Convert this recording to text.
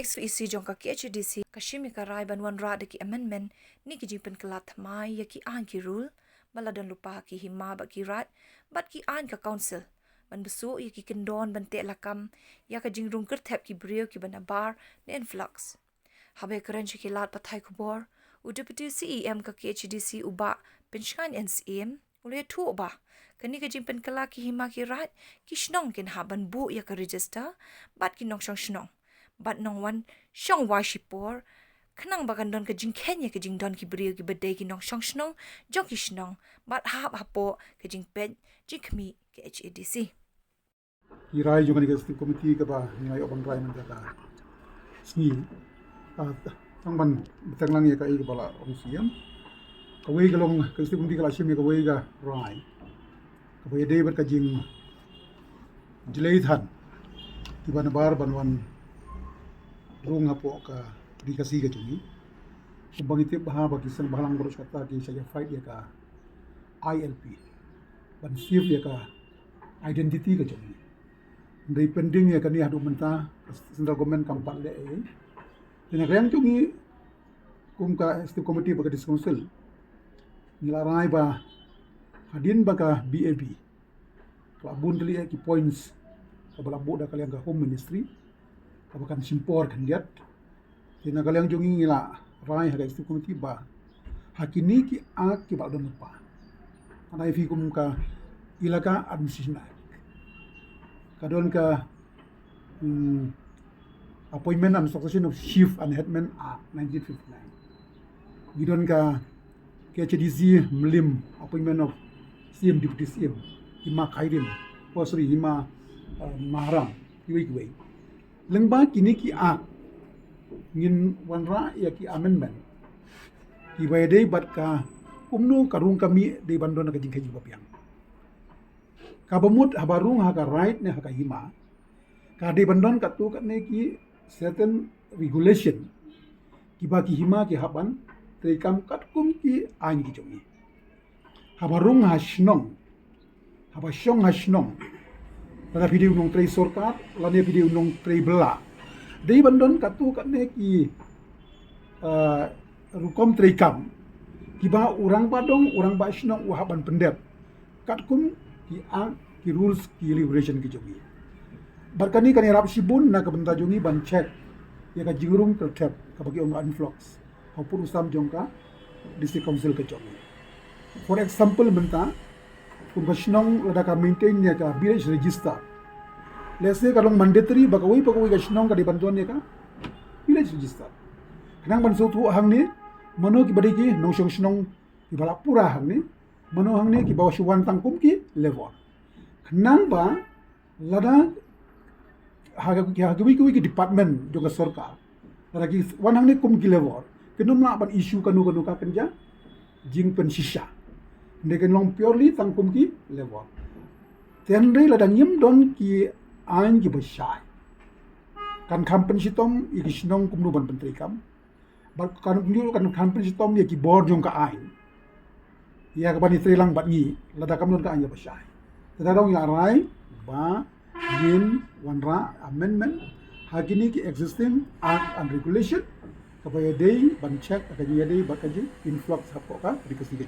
XVEC jong ka KHDC kashimi ka rai ban wan ra de ki amendment ni ki jingpen kala thamai ya ki an ki rule baladon lupa ki hima ba ki rat bat ki an ka council ban besu ya ki kendon ban te lakam ya ka jingrung kerthep ki brio ki ban abar ne influx habe keren ki lat pathai kubor u deputy CEM ka KHDC uba penshan NCM ule thu ba kani ka jingpen kala ki hima ki rat ki shnong ken ha ban bu ya ka register bat ki nong shong shnong bat nong wan shong wa shipor khnang bagan don ka jing khenya ka jing don ki brio ki bedai ki nong shong shnong jok ki shnong bat hap hapo ka jing pet jikmi ke HADC irai juga ni ka komiti ka ba ngai open rai man ka sni tang ban betang lang ya ka i ka bala ong siam ka wei ka long ka sti komiti ka la sim ka wei ka rai ka wei dei ber ka jing jilei than ki ban bar ban wan rung hapo ka dikasih ka cumi kumbang itu bahaba kisah bahalang terus kata ki saya fight ya ka ILP ban sif ya ka identity ka cumi dari pending ya ka ni hadu menta central government kampat le dengan yang cumi kum ka setiap komiti baka diskonsil nilarai ba hadin baka BAB kelabun tali ki points ka balabu da kalian ka home ministry kabakan simpor kandiat tina kaliang jongi ngila rai haga istu komiti ba hakini ki a ki ba don pa ana ifi kum ka ilaka administration kadon ka appointment and succession of chief and headman act 1959 gidon ka KHDC mlim appointment of CM deputy CM hima khairin hima maharam iwi lengba kini ki a ngin wanra ya ki amendment ki bayade bat ka umnu karung kami de bandon ka jingkai bapiang ka bamut habarung ha ka right ne ha ka hima ka de bandon ka tu ka ne ki certain regulation ki ba ki hima ki haban te kam kat kum ki ain ki jongi habarung ha shnong haba shong ha shnong pada video nong tray sorkat lane video nong tray bela dei bandon katu katne ki rukom tray kam kiba urang badong urang ba shnong uhaban pendep katkum ki ang ki rules ki liberation ki jogi barkani kani rap sibun na kabenta jongi ban check ya ka jingrum tertep ka bagi ong influx hopur usam jongka district council ke jogi for example benta kumbashnong lada ka maintain ya ka village register let's say kalong mandatory bagawai ka shnong ka di bantuan ya ka village register kanang ban so tu hang ni mano ki badi ki nong shong shnong ki bala pura hang ni mano hang ni ki bawa shuwan tangkum ki level kanang ba lada haga ki department juga sarkar lada ki wan hang ni kum ki level kenum na ban issue kanu ka kenja jing pen shisha ndeken long purely tangkum ki level tenre la danyem don ki ain ki besai kan kampen sitom iki snong kumnu ban pentri kam bar kan nyu kan kampen sitom ye ki bor jong ka ain ya ka bani trilang bat ni la da kam don ka ain ya besai tadong ya rai ba yin wanra amendment hagini ki existing act and regulation kapaya dei ban check ka ji dei ba ka ji influx hapo ka dikasi ke